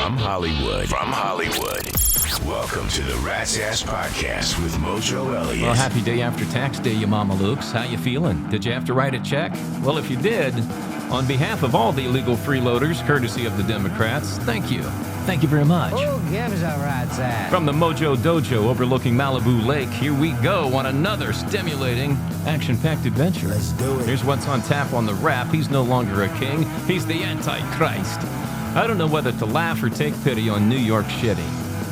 From Hollywood. Welcome to the Rat's Ass Podcast with Mojo Elliott. Well, happy day after tax day, you Mama Lukes. How you feeling? Did you have to write a check? Well, if you did, on behalf of all the illegal freeloaders, courtesy of the Democrats, thank you. Thank you very much. Who gives a rat's ass? From the Mojo Dojo overlooking Malibu Lake, here we go on another stimulating, action-packed adventure. Let's do it. Here's what's on tap on the rap. He's no longer a king. He's the Antichrist. I don't know whether to laugh or take pity on New York shitty.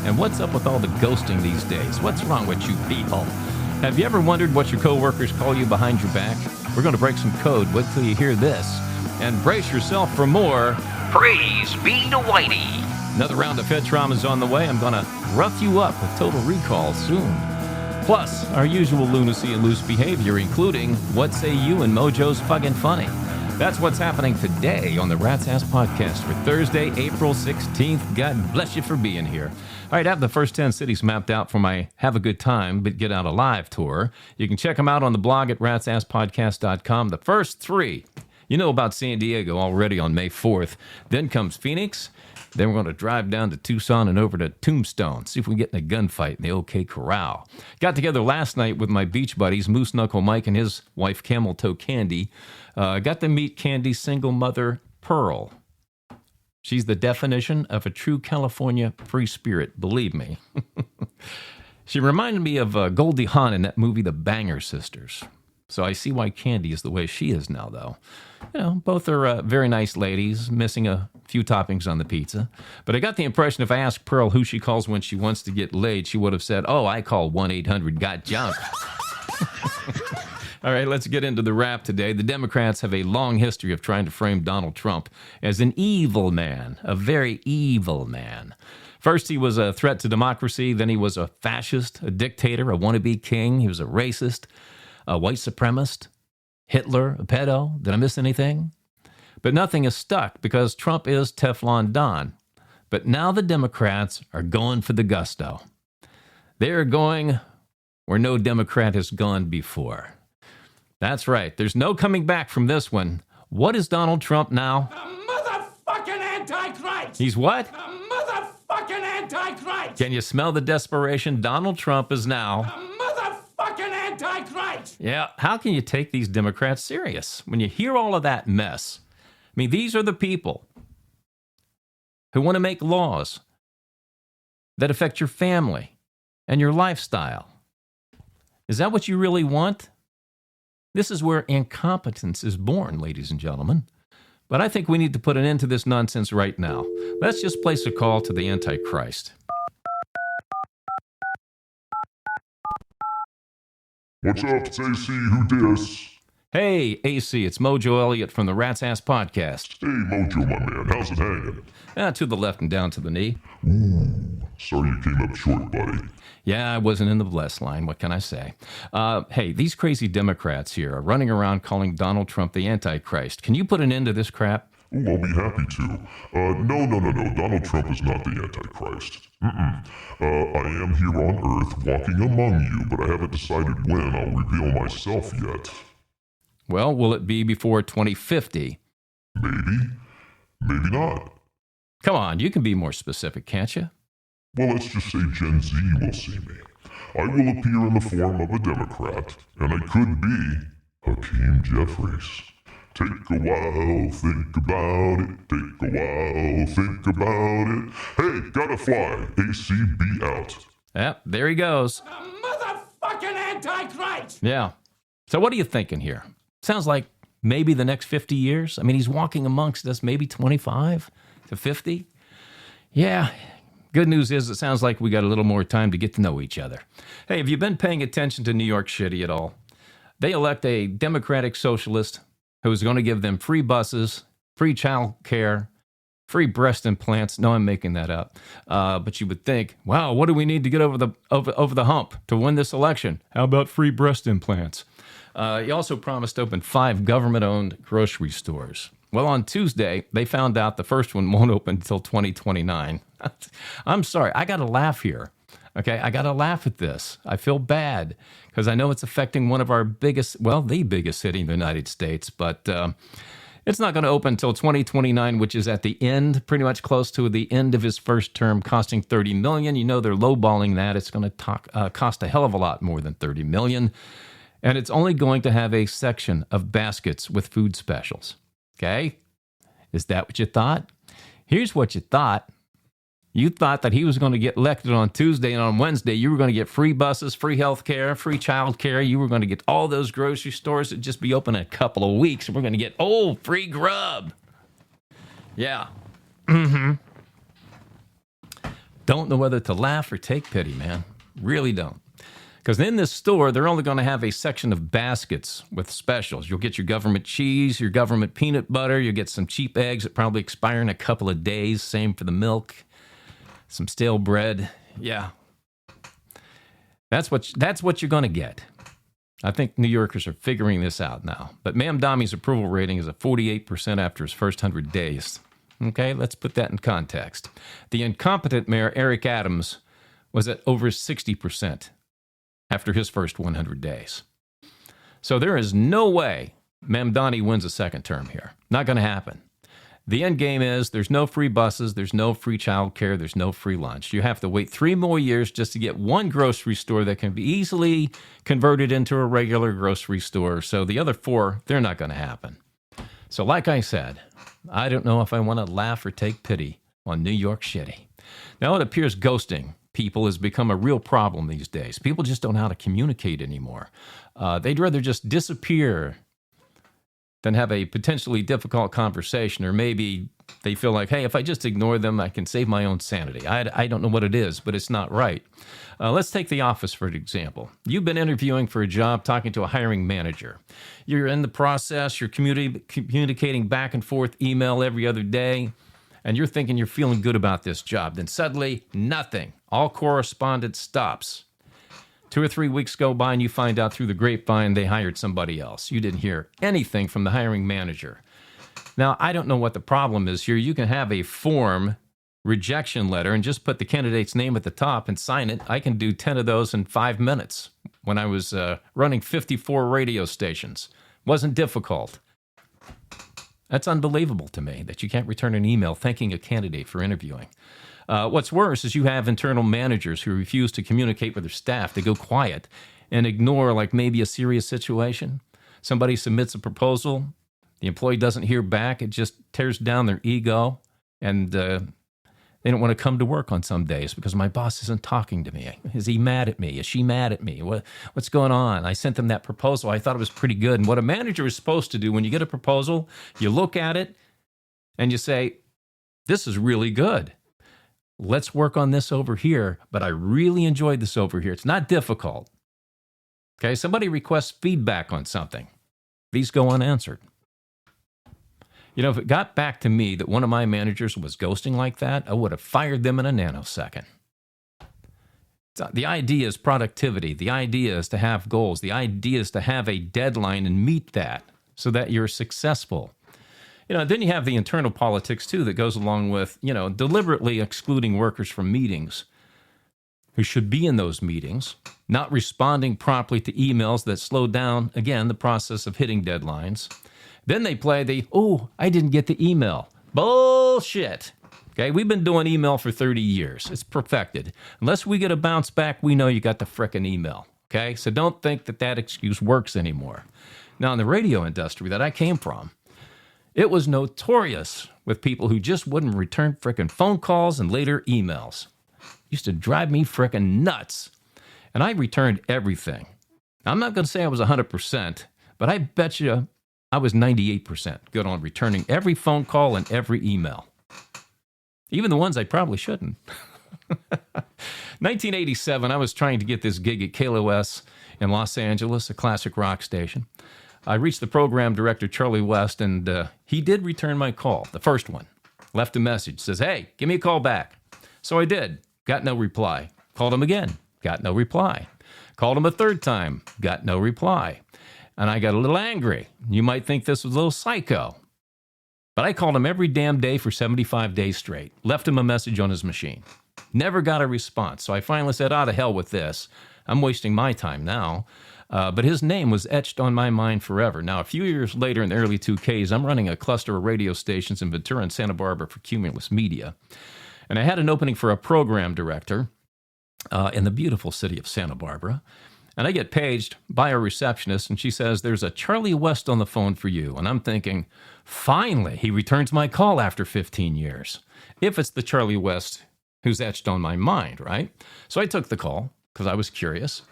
And what's up with all the ghosting these days? What's wrong with you people? Have you ever wondered what your coworkers call you behind your back? We're going to break some code. Wait till you hear this. And brace yourself for more Praise Be to Whitey. Another round of Fed trauma is on the way. I'm going to rough you up with Total Recall soon. Plus, our usual lunacy and loose behavior, including What Say You and Mojo's Fucking Funny. That's what's happening today on the Rat's Ass Podcast for Thursday, April 16th. God bless you for being here. All right, I have the first 10 cities mapped out for my Have a Good Time But Get Out Alive tour. You can check them out on the blog at ratsasspodcast.com. The first three, you know about San Diego already on May 4th. Then comes Phoenix. Then we're going to drive down to Tucson and over to Tombstone, see if we can get in a gunfight in the OK Corral. Got together last night with my beach buddies, Moose Knuckle Mike and his wife, Camel Toe Candy. Got to meet Candy's single mother, Pearl. She's the definition of a true California free spirit, believe me. She reminded me of Goldie Hawn in that movie, The Banger Sisters. So I see why Candy is the way she is now, though. You know, both are very nice ladies, missing a few toppings on the pizza. But I got the impression if I asked Pearl who she calls when she wants to get laid, she would have said, oh, I call 1-800-GOT-JUNK. All right, let's get into the rap today. The Democrats have a long history of trying to frame Donald Trump as an evil man, a very evil man. First, he was a threat to democracy. Then he was a fascist, a dictator, a wannabe king. He was a racist, a white supremacist, Hitler, a pedo. Did I miss anything? But nothing is stuck because Trump is Teflon Don. But now the Democrats are going for the gusto. They are going where no Democrat has gone before. That's right. There's no coming back from this one. What is Donald Trump now? A motherfucking Antichrist! He's what? A motherfucking Antichrist! Can you smell the desperation? Donald Trump is now... A motherfucking Antichrist! Yeah, how can you take these Democrats serious when you hear all of that mess? I mean, these are the people who want to make laws that affect your family and your lifestyle. Is that what you really want? This is where incompetence is born, ladies and gentlemen. But I think we need to put an end to this nonsense right now. Let's just place a call to the Antichrist. What's up, it's AC, who dis? Hey, AC, it's Mojo Elliott from the Rat's Ass Podcast. Hey, Mojo, my man, how's it hanging? To the left and down to the knee. Ooh, sorry you came up short, buddy. Yeah, I wasn't in the blessed line. What can I say? Hey, these crazy Democrats here are running around calling Donald Trump the Antichrist. Can you put an end to this crap? Ooh, I'll be happy to. No. Donald Trump is not the Antichrist. I am here on Earth, walking among you, but I haven't decided when I'll reveal myself yet. Well, will it be before 2050? Maybe. Maybe not. Come on, you can be more specific, can't you? Well, let's just say Gen Z will see me. I will appear in the form of a Democrat, and I could be Hakeem Jeffries. Take a while, think about it. Take a while, think about it. Hey, gotta fly. ACB out. Yep, there he goes. A motherfucking Antichrist! Yeah. So what are you thinking here? Sounds like maybe the next 50 years. I mean, he's walking amongst us maybe 25 to 50. Yeah. Good news is it sounds like we got a little more time to get to know each other. Hey, have you been paying attention to New York City at all? They elect a Democratic socialist who's going to give them free buses, free child care, free breast implants. No, I'm making that up. But you would think, wow, what do we need to get over the hump to win this election? How about free breast implants? He also promised to open 5 government-owned grocery stores. Well, on Tuesday, they found out the first one won't open until 2029. I'm sorry, I got to laugh here. Okay, I got to laugh at this. I feel bad because I know it's affecting one of our biggest, well, the biggest city in the United States. But It's not going to open until 2029, which is at the end, pretty much close to the end of his first term, costing $30 million. You know they're lowballing that. It's going to cost a hell of a lot more than $30 million. And it's only going to have a section of baskets with food specials. Okay? Is that what you thought? Here's what you thought. You thought that he was going to get elected on Tuesday, and on Wednesday you were going to get free buses, free health care, free child care. You were going to get all those grocery stores that just be open in a couple of weeks, and we're going to get, free grub. Yeah. Don't know whether to laugh or take pity, man. Really don't. Because in this store, they're only going to have a section of baskets with specials. You'll get your government cheese, your government peanut butter. You'll get some cheap eggs that probably expire in a couple of days. Same for the milk. Some stale bread. Yeah. That's what you're going to get. I think New Yorkers are figuring this out now. But Mamdani's approval rating is at 48% after his first 100 days. Okay, let's put that in context. The incompetent mayor, Eric Adams, was at over 60% after his first 100 days. So there is no way Mamdani wins a second term here. Not going to happen. The end game is there's no free buses, there's no free child care, there's no free lunch. You have to wait 3 more years just to get one grocery store that can be easily converted into a regular grocery store. So the other 4, they're not going to happen. So like I said, I don't know if I want to laugh or take pity on New York Shitty. Now it appears ghosting people has become a real problem these days. People just don't know how to communicate anymore. They'd rather just disappear than have a potentially difficult conversation, or maybe they feel like, hey, if I just ignore them, I can save my own sanity. I don't know what it is, but it's not right. Let's take The Office for an example. You've been interviewing for a job, talking to a hiring manager. You're in the process, you're communicating back and forth email every other day, and you're thinking you're feeling good about this job. Then suddenly, nothing. All correspondence stops. 2 or 3 weeks go by and you find out through the grapevine they hired somebody else. You didn't hear anything from the hiring manager. Now, I don't know what the problem is here. You can have a form rejection letter and just put the candidate's name at the top and sign it. I can do 10 of those in 5 minutes when I was running 54 radio stations. Wasn't difficult. That's unbelievable to me that you can't return an email thanking a candidate for interviewing. What's worse is you have internal managers who refuse to communicate with their staff. They go quiet and ignore like maybe a serious situation. Somebody submits a proposal. The employee doesn't hear back. It just tears down their ego. And they don't want to come to work on some days because my boss isn't talking to me. Is he mad at me? Is she mad at me? What's going on? I sent them that proposal. I thought it was pretty good. And what a manager is supposed to do when you get a proposal, you look at it and you say, this is really good. Let's work on this over here, but I really enjoyed this over here. It's not difficult. Okay, somebody requests feedback on something. These go unanswered. You know, if it got back to me that one of my managers was ghosting like that, I would have fired them in a nanosecond. The idea is productivity. The idea is to have goals. The idea is to have a deadline and meet that so that you're successful. You know, then you have the internal politics, too, that goes along with, deliberately excluding workers from meetings who should be in those meetings, not responding properly to emails that slow down, again, the process of hitting deadlines. Then they play I didn't get the email. Bullshit. Okay, we've been doing email for 30 years. It's perfected. Unless we get a bounce back, we know you got the frickin' email. Okay, so don't think that excuse works anymore. Now, in the radio industry that I came from, it was notorious with people who just wouldn't return frickin' phone calls and later emails. It used to drive me frickin' nuts. And I returned everything. I'm not going to say I was 100%, but I bet you I was 98% good on returning every phone call and every email. Even the ones I probably shouldn't. 1987, I was trying to get this gig at KLOS in Los Angeles, a classic rock station. I reached the program director, Charlie West, and he did return my call, the first one. Left a message, says, hey, give me a call back. So I did. Got no reply. Called him again. Got no reply. Called him a third time. Got no reply. And I got a little angry. You might think this was a little psycho. But I called him every damn day for 75 days straight. Left him a message on his machine. Never got a response. So I finally said, to hell with this. I'm wasting my time now. But his name was etched on my mind forever. Now, a few years later in the early 2Ks, I'm running a cluster of radio stations in Ventura and Santa Barbara for Cumulus Media. And I had an opening for a program director in the beautiful city of Santa Barbara. And I get paged by a receptionist, and she says, "There's a Charlie West on the phone for you." And I'm thinking, finally, he returns my call after 15 years. If it's the Charlie West who's etched on my mind, right? So I took the call because I was curious.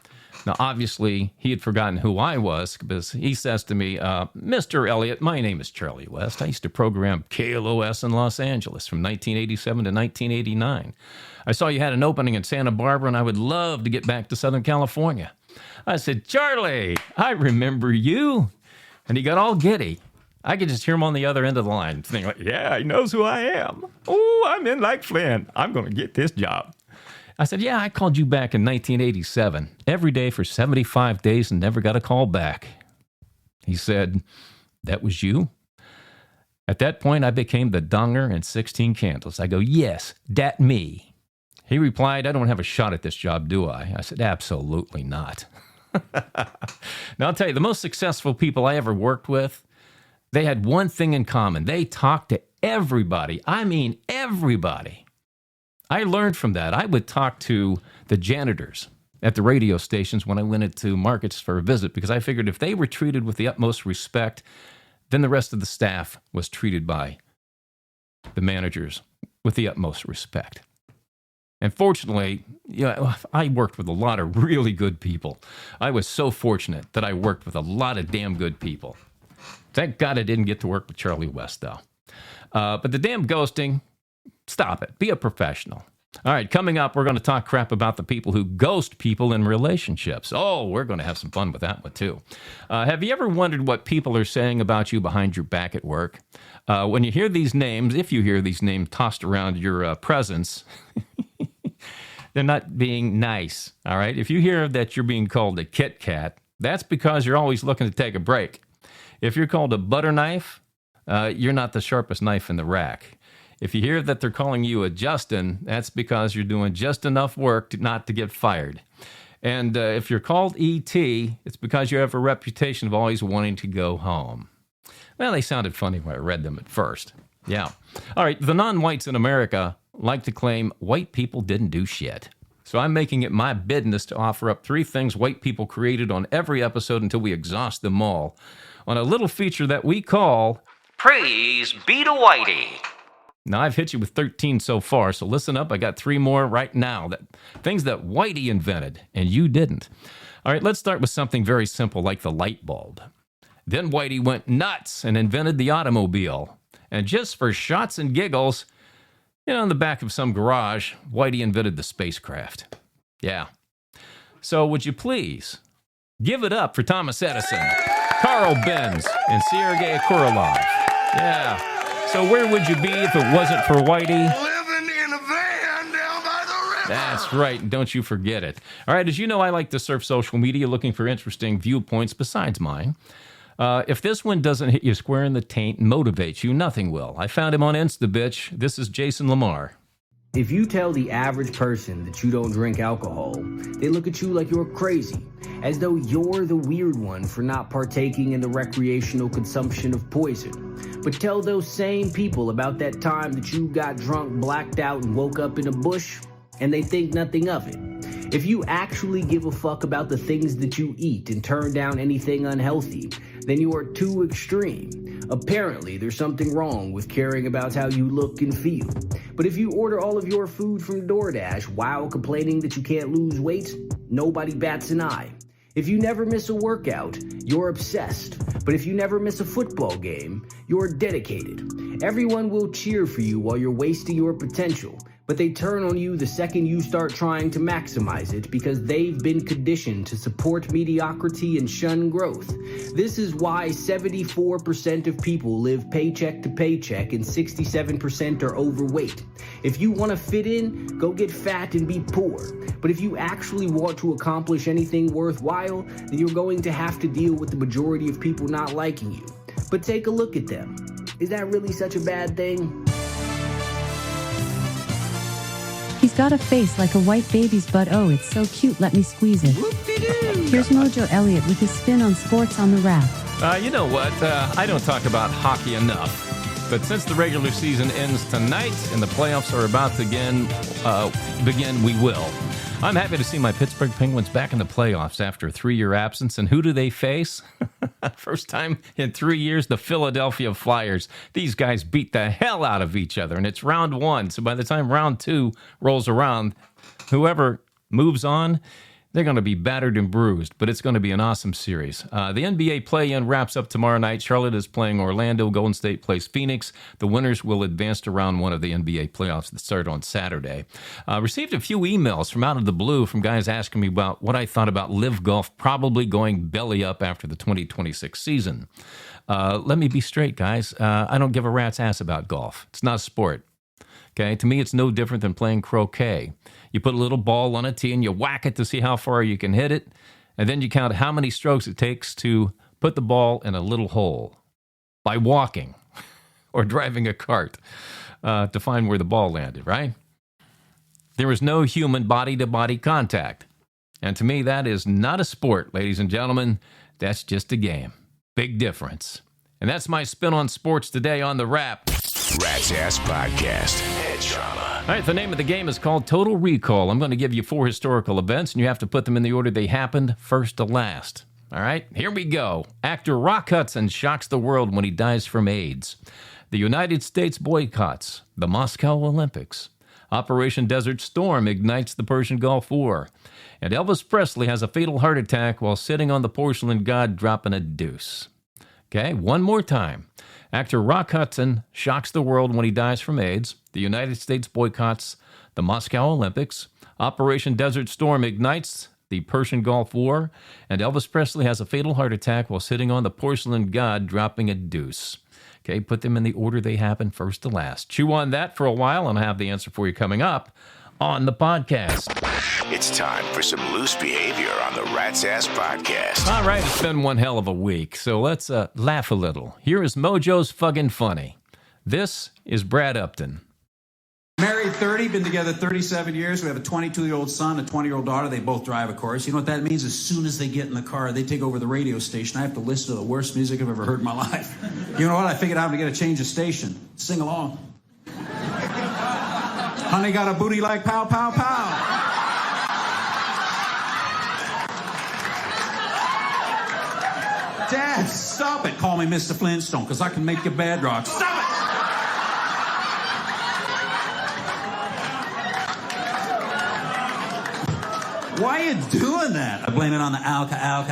Now, obviously, he had forgotten who I was because he says to me, "Mr. Elliott, my name is Charlie West. I used to program KLOS in Los Angeles from 1987 to 1989. I saw you had an opening in Santa Barbara, and I would love to get back to Southern California." I said, "Charlie, I remember you." And he got all giddy. I could just hear him on the other end of the line, thinking, like, "Yeah, he knows who I am. Oh, I'm in like Flynn. I'm going to get this job." I said, "Yeah, I called you back in 1987, every day for 75 days and never got a call back." He said, "That was you?" At that point, I became the Donger and 16 Candles. I go, "Yes, dat me." He replied, "I don't have a shot at this job, do I?" I said, "Absolutely not." Now, I'll tell you, the most successful people I ever worked with, they had one thing in common. They talked to everybody. I mean, everybody. I learned from that. I would talk to the janitors at the radio stations when I went into markets for a visit because I figured if they were treated with the utmost respect, then the rest of the staff was treated by the managers with the utmost respect. And fortunately, I worked with a lot of really good people. I was so fortunate that I worked with a lot of damn good people. Thank God I didn't get to work with Charlie West, though. But the damn ghosting, stop it. Be a professional. All right, coming up, we're going to talk crap about the people who ghost people in relationships. Oh, we're going to have some fun with that one, too. Have you ever wondered what people are saying about you behind your back at work? When you hear these names, if you hear these names tossed around your presence, they're not being nice, all right? If you hear that you're being called a Kit Kat, that's because you're always looking to take a break. If you're called a butter knife, you're not the sharpest knife in the rack. If you hear that they're calling you a Justin, that's because you're doing just enough work not to get fired. And if you're called E.T., it's because you have a reputation of always wanting to go home. Well, they sounded funny when I read them at first. Yeah. All right, the non-whites in America like to claim white people didn't do shit. So I'm making it my business to offer up 3 things white people created on every episode until we exhaust them all on a little feature that we call Praise Be to Whitey. Now, I've hit you with 13 so far, so listen up. I got 3 more right now. Things that Whitey invented, and you didn't. All right, let's start with something very simple like the light bulb. Then Whitey went nuts and invented the automobile. And just for shots and giggles, in the back of some garage, Whitey invented the spacecraft. Yeah. So would you please give it up for Thomas Edison, Carl Benz, and Sergei Korolev? Yeah. So where would you be if it wasn't for Whitey? Living in a van down by the river. That's right. Don't you forget it. All right. As you know, I like to surf social media looking for interesting viewpoints besides mine. If this one doesn't hit you square in the taint and motivate you, nothing will. I found him on InstaBitch. This is Jason Lamar. If you tell the average person that you don't drink alcohol, they look at you like you're crazy, as though you're the weird one for not partaking in the recreational consumption of poison. But tell those same people about that time that you got drunk, blacked out, and woke up in a bush, and they think nothing of it. If you actually give a fuck about the things that you eat and turn down anything unhealthy, then you are too extreme. Apparently, there's something wrong with caring about how you look and feel. But if you order all of your food from DoorDash while complaining that you can't lose weight, nobody bats an eye. If you never miss a workout, you're obsessed. But if you never miss a football game, you're dedicated. Everyone will cheer for you while you're wasting your potential. But they turn on you the second you start trying to maximize it because they've been conditioned to support mediocrity and shun growth. This is why 74% of people live paycheck to paycheck and 67% are overweight. If you want to fit in, go get fat and be poor. But if you actually want to accomplish anything worthwhile, then you're going to have to deal with the majority of people not liking you. But take a look at them. Is that really such a bad thing? He's got a face like a white baby's butt. Oh, it's so cute. Let me squeeze it. Here's Mojo Elliott with his spin on sports on the Wrap. You know what? I don't talk about hockey enough. But since the regular season ends tonight and the playoffs are about to begin, we will. I'm happy to see my Pittsburgh Penguins back in the playoffs after a 3-year absence. And who do they face? First time in 3 years, the Philadelphia Flyers. These guys beat the hell out of each other, and it's round 1. So by the time round 2 rolls around, whoever moves on, they're going to be battered and bruised, but it's going to be an awesome series. The NBA play-in wraps up tomorrow night. Charlotte is playing Orlando. Golden State plays Phoenix. The winners will advance to round 1 of the NBA playoffs that start on Saturday. Received a few emails from out of the blue from guys asking me about what I thought about LIV Golf probably going belly up after the 2026 season. Let me be straight, guys. I don't give a rat's ass about golf. It's not a sport. Okay, to me, it's no different than playing croquet. You put a little ball on a tee and you whack it to see how far you can hit it, and then you count how many strokes it takes to put the ball in a little hole by walking or driving a cart to find where the ball landed, right? There is no human body-to-body contact. And to me, that is not a sport, ladies and gentlemen. That's just a game. Big difference. And that's my spin on sports today on The Wrap. Rat's Ass Podcast. Head Trauma. All right, the name of the game is called Total Recall. I'm going to give you 4 historical events, and you have to put them in the order they happened, first to last. All right, here we go. Actor Rock Hudson shocks the world when he dies from AIDS. The United States boycotts the Moscow Olympics. Operation Desert Storm ignites the Persian Gulf War. And Elvis Presley has a fatal heart attack while sitting on the porcelain god dropping a deuce. Okay, one more time. Actor Rock Hudson shocks the world when he dies from AIDS. The United States boycotts the Moscow Olympics. Operation Desert Storm ignites the Persian Gulf War. And Elvis Presley has a fatal heart attack while sitting on the porcelain god dropping a deuce. Okay, put them in the order they happened, first to last. Chew on that for a while, and I'll have the answer for you coming up on the podcast. It's time for some loose behavior on the Rat's Ass Podcast. All right, it's been one hell of a week, so let's laugh a little. Here is Mojo's Fuggin' Funny. This is Brad Upton. Married 30, been together 37 years. We have a 22-year-old son, a 20-year-old daughter. They both drive, of course. You know what that means? As soon as they get in the car, they take over the radio station. I have to listen to the worst music I've ever heard in my life. You know what? I figured out to get a change of station. Sing along. Honey got a booty like pow, pow, pow. Dad, stop it. Call me Mr. Flintstone, because I can make you bad rock. Stop it! Why are you doing that? I blame it on the alcohol.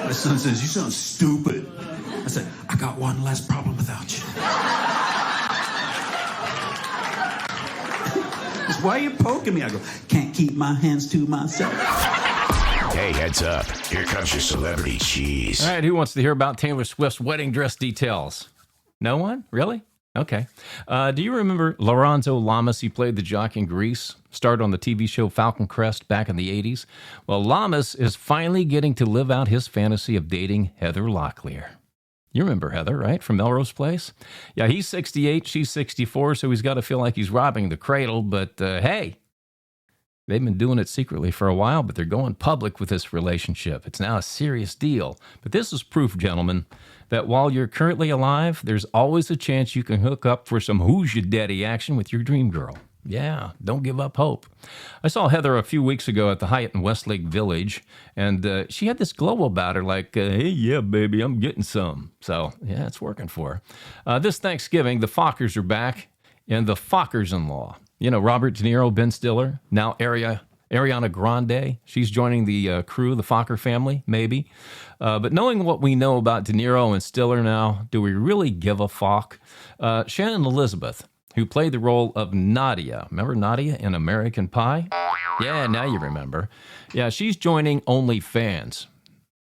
My son says, you sound stupid. I said, I got one less problem without you. Why are you poking me? I go, can't keep my hands to myself. Hey, heads up. Here comes your celebrity cheese. All right, who wants to hear about Taylor Swift's wedding dress details? No one? Really? Okay. Do you remember Lorenzo Lamas? He played the jock in Grease, starred on the TV show Falcon Crest back in the 80s. Well, Lamas is finally getting to live out his fantasy of dating Heather Locklear. You remember Heather, right? From Melrose Place? Yeah, he's 68, she's 64, so he's got to feel like he's robbing the cradle. But hey, they've been doing it secretly for a while, but they're going public with this relationship. It's now a serious deal. But this is proof, gentlemen, that while you're currently alive, there's always a chance you can hook up for some who's your daddy action with your dream girl. Yeah, don't give up hope. I saw Heather a few weeks ago at the Hyatt in Westlake Village, and she had this glow about her like, hey, yeah, baby, I'm getting some. So, yeah, it's working for her. This Thanksgiving, the Fockers are back, and the Fockers-in-law. You know, Robert De Niro, Ben Stiller, now Ariana Grande. She's joining the crew, the Focker family, maybe. But knowing what we know about De Niro and Stiller now, do we really give a fuck? Shannon Elizabeth, who played the role of Nadia. Remember Nadia in American Pie? Yeah, now you remember. Yeah, she's joining OnlyFans.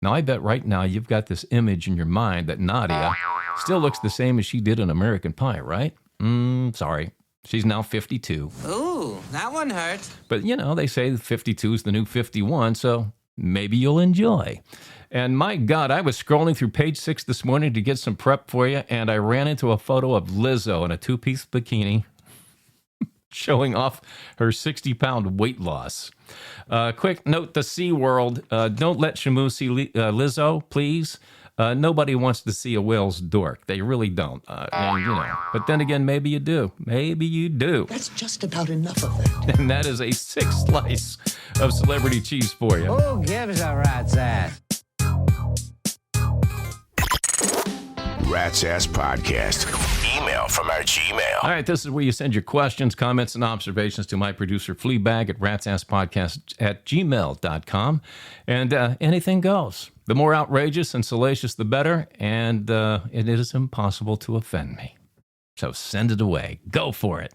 Now, I bet right now you've got this image in your mind that Nadia still looks the same as she did in American Pie, right? Sorry. She's now 52. Ooh, that one hurt. But, you know, they say 52 is the new 51, so maybe you'll enjoy. And my God, I was scrolling through page 6 this morning to get some prep for you, and I ran into a photo of Lizzo in a 2-piece bikini showing off her 60-pound weight loss. Quick note to SeaWorld, don't let Shamu see Lizzo, please. Nobody wants to see a whale's dork. They really don't. But then again, maybe you do. Maybe you do. That's just about enough of that. And that is a 6th slice of celebrity cheese for you. Who gives a rat's ass? Rat's Ass Podcast. Email from our Gmail. All right, this is where you send your questions, comments, and observations to my producer, Fleabag, at ratsasspodcast@gmail.com. And anything goes. The more outrageous and salacious, the better. And it is impossible to offend me. So send it away. Go for it.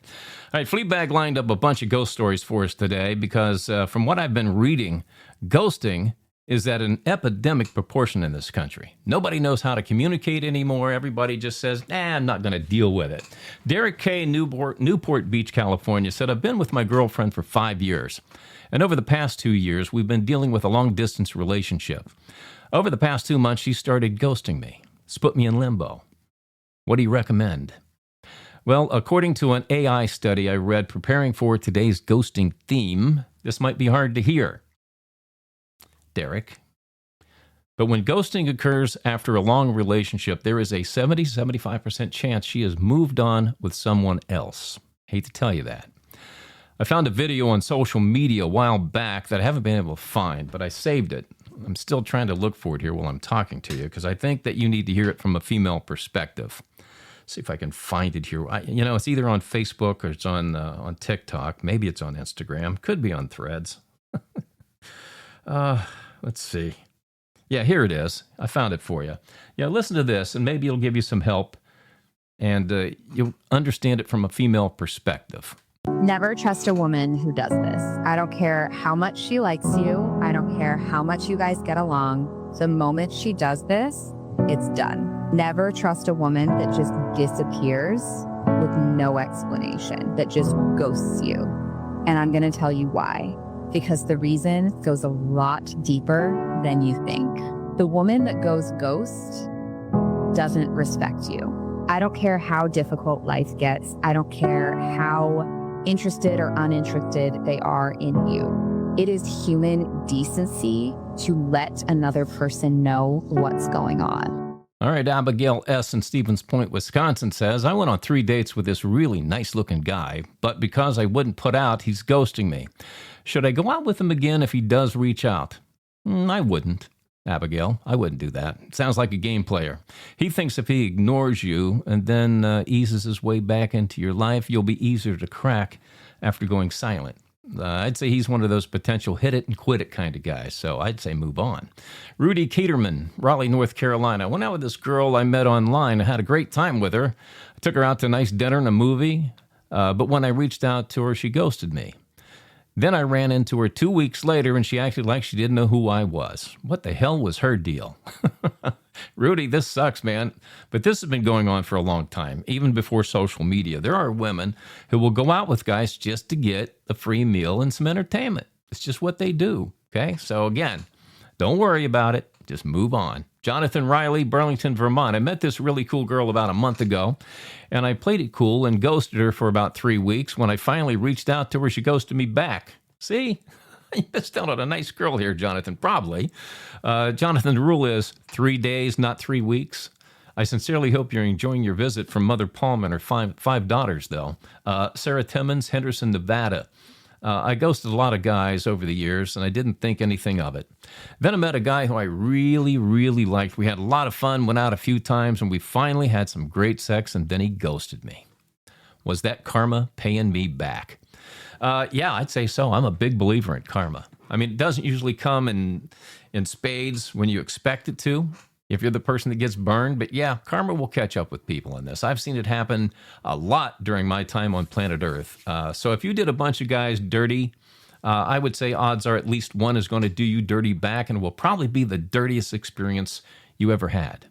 All right, Fleabag lined up a bunch of ghost stories for us today because from what I've been reading, ghosting is at an epidemic proportion in this country. Nobody knows how to communicate anymore. Everybody just says, I'm not going to deal with it. Derek K. Newport Beach, California, said, I've been with my girlfriend for 5 years. And over the past 2 years, we've been dealing with a long-distance relationship. Over the past 2 months, she started ghosting me. It's put me in limbo. What do you recommend? Well, according to an AI study I read preparing for today's ghosting theme, this might be hard to hear, Derek. But when ghosting occurs after a long relationship, there is a 70-75% chance she has moved on with someone else. Hate to tell you that. I found a video on social media a while back that I haven't been able to find, but I saved it. I'm still trying to look for it here while I'm talking to you because I think that you need to hear it from a female perspective. See if I can find it here. It's either on Facebook or it's on TikTok. Maybe it's on Instagram. Could be on Threads. Let's see. Yeah, here it is. I found it for you. Yeah, listen to this, and maybe it'll give you some help, and you'll understand it from a female perspective. Never trust a woman who does this. I don't care how much she likes you. I don't care how much you guys get along. The moment she does this, it's done. Never trust a woman that just disappears with no explanation, that just ghosts you. And I'm going to tell you why. Because the reason goes a lot deeper than you think. The woman that goes ghost doesn't respect you. I don't care how difficult life gets. I don't care how interested or uninterested they are in you. It is human decency to let another person know what's going on. All right, Abigail S. in Stevens Point, Wisconsin says, I went on 3 dates with this really nice-looking guy, but because I wouldn't put out, he's ghosting me. Should I go out with him again if he does reach out? I wouldn't, Abigail. I wouldn't do that. Sounds like a game player. He thinks if he ignores you and then eases his way back into your life, you'll be easier to crack after going silent. I'd say he's one of those potential hit it and quit it kind of guys, so I'd say move on. Rudy Keterman, Raleigh, North Carolina. I went out with this girl I met online. I had a great time with her. I took her out to a nice dinner and a movie, but when I reached out to her, she ghosted me. Then I ran into her 2 weeks later, and she acted like she didn't know who I was. What the hell was her deal? Rudy, this sucks, man. But this has been going on for a long time, even before social media. There are women who will go out with guys just to get a free meal and some entertainment. It's just what they do, okay? So again, don't worry about it. Just move on. Jonathan Riley, Burlington, Vermont. I met this really cool girl about a month ago, and I played it cool and ghosted her for about 3 weeks. When I finally reached out to her, she ghosted me back. See? You missed out on a nice girl here, Jonathan, probably. Jonathan, the rule is 3 days, not 3 weeks. I sincerely hope you're enjoying your visit from Mother Palm and her five daughters, though. Sarah Timmons, Henderson, Nevada. I ghosted a lot of guys over the years, and I didn't think anything of it. Then I met a guy who I really, really liked. We had a lot of fun, went out a few times, and we finally had some great sex, and then he ghosted me. Was that karma paying me back? Yeah, I'd say so. I'm a big believer in karma. I mean, it doesn't usually come in spades when you expect it to, if you're the person that gets burned. But yeah, karma will catch up with people in this. I've seen it happen a lot during my time on planet Earth. So if you did a bunch of guys dirty, I would say odds are at least one is going to do you dirty back, and it will probably be the dirtiest experience you ever had.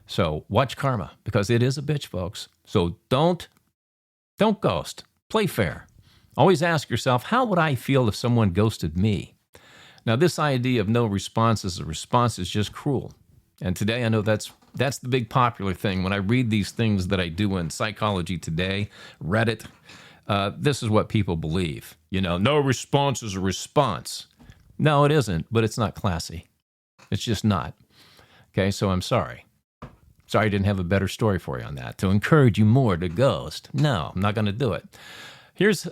So watch karma, because it is a bitch, folks. So don't ghost. Play fair. Always ask yourself, how would I feel if someone ghosted me? Now, this idea of no response is a response is just cruel. And today, I know that's the big popular thing. When I read these things that I do in Psychology Today, Reddit, this is what people believe. No response is a response. No, it isn't, but it's not classy. It's just not. Okay, so I'm sorry. Sorry I didn't have a better story for you on that. To encourage you more to ghost. No, I'm not going to do it.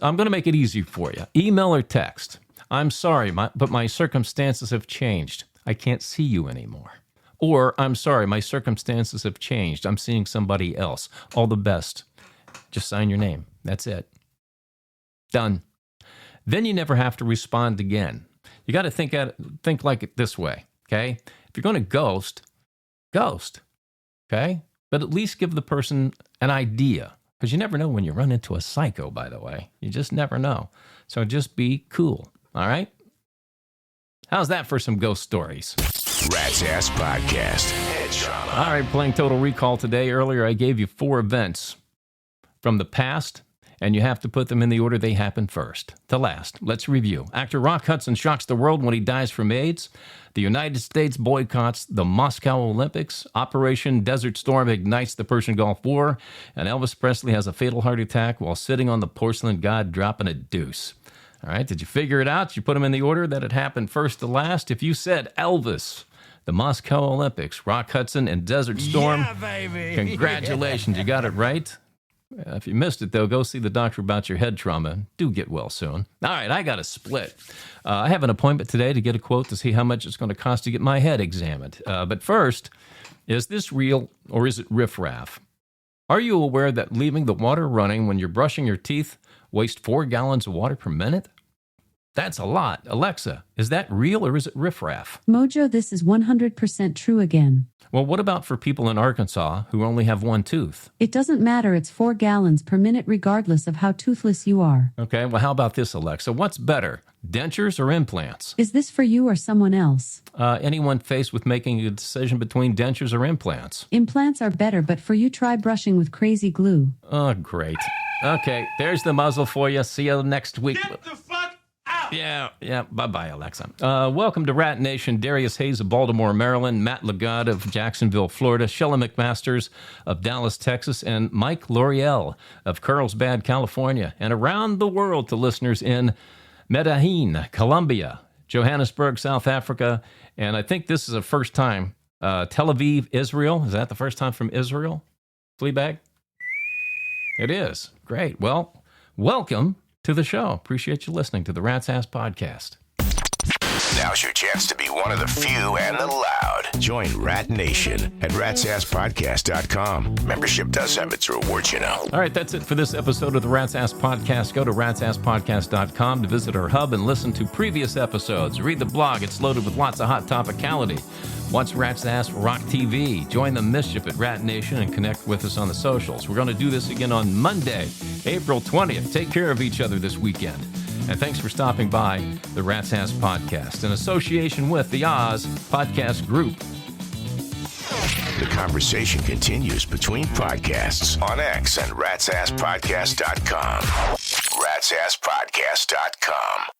I'm going to make it easy for you. Email or text. I'm sorry, but my circumstances have changed. I can't see you anymore. Or, I'm sorry, my circumstances have changed. I'm seeing somebody else. All the best. Just sign your name. That's it. Done. Then you never have to respond again. You got to think like it this way, okay? If you're going to ghost, okay? But at least give the person an idea, because you never know when you run into a psycho, by the way. You just never know. So just be cool, all right? How's that for some ghost stories? Rat's Ass Podcast. Head trauma. All right, playing Total Recall today. Earlier, I gave you 4 events from the past, and you have to put them in the order they happened first to last. Let's review. Actor Rock Hudson shocks the world when he dies from AIDS. The United States boycotts the Moscow Olympics. Operation Desert Storm ignites the Persian Gulf War. And Elvis Presley has a fatal heart attack while sitting on the porcelain god dropping a deuce. All right, did you figure it out? Did you put them in the order that it happened first to last? If you said Elvis, the Moscow Olympics, Rock Hudson, and Desert Storm, Yeah, baby. Congratulations, you got it right. If you missed it, though, go see the doctor about your head trauma. Do get well soon. All right, I got a split. I have an appointment today to get a quote to see how much it's going to cost to get my head examined. But first, is this real or is it riffraff? Are you aware that leaving the water running when you're brushing your teeth wastes 4 gallons of water per minute? That's a lot. Alexa, is that real or is it riffraff? Mojo, this is 100% true again. Well, what about for people in Arkansas who only have 1 tooth? It doesn't matter, it's 4 gallons per minute regardless of how toothless you are. Okay, well, how about this, Alexa? What's better, dentures or implants? Is this for you or someone else? Anyone faced with making a decision between dentures or implants? Implants are better, but for you, try brushing with crazy glue. Oh, great. Okay, there's the muzzle for you. See you next week. Get the fuck out! Yeah. Bye-bye, Alexa. Welcome to Rat Nation. Darius Hayes of Baltimore, Maryland, Matt Lagarde of Jacksonville, Florida, Shella McMasters of Dallas, Texas, and Mike L'Oreal of Carlsbad, California, and around the world to listeners in Medellin, Colombia, Johannesburg, South Africa, and I think this is a first time, Tel Aviv, Israel. Is that the first time from Israel? Fleabag? It is. Great. Well, welcome to the show. Appreciate you listening to the Rat's Ass Podcast. Now's your chance to be one of the few and the loud. Join Rat Nation at ratsasspodcast.com. Membership does have its rewards, you know. All right, that's it for this episode of the Rat's Ass Podcast. Go to ratsasspodcast.com to visit our hub and listen to previous episodes. Read the blog. It's loaded with lots of hot topicality. Watch Rat's Ass Rock TV. Join the mischief at Rat Nation and connect with us on the socials. We're going to do this again on Monday, April 20th. Take care of each other this weekend. And thanks for stopping by the Rat's Ass Podcast in association with the Oz Podcast Group. The conversation continues between podcasts on X and ratsasspodcast.com. ratsasspodcast.com.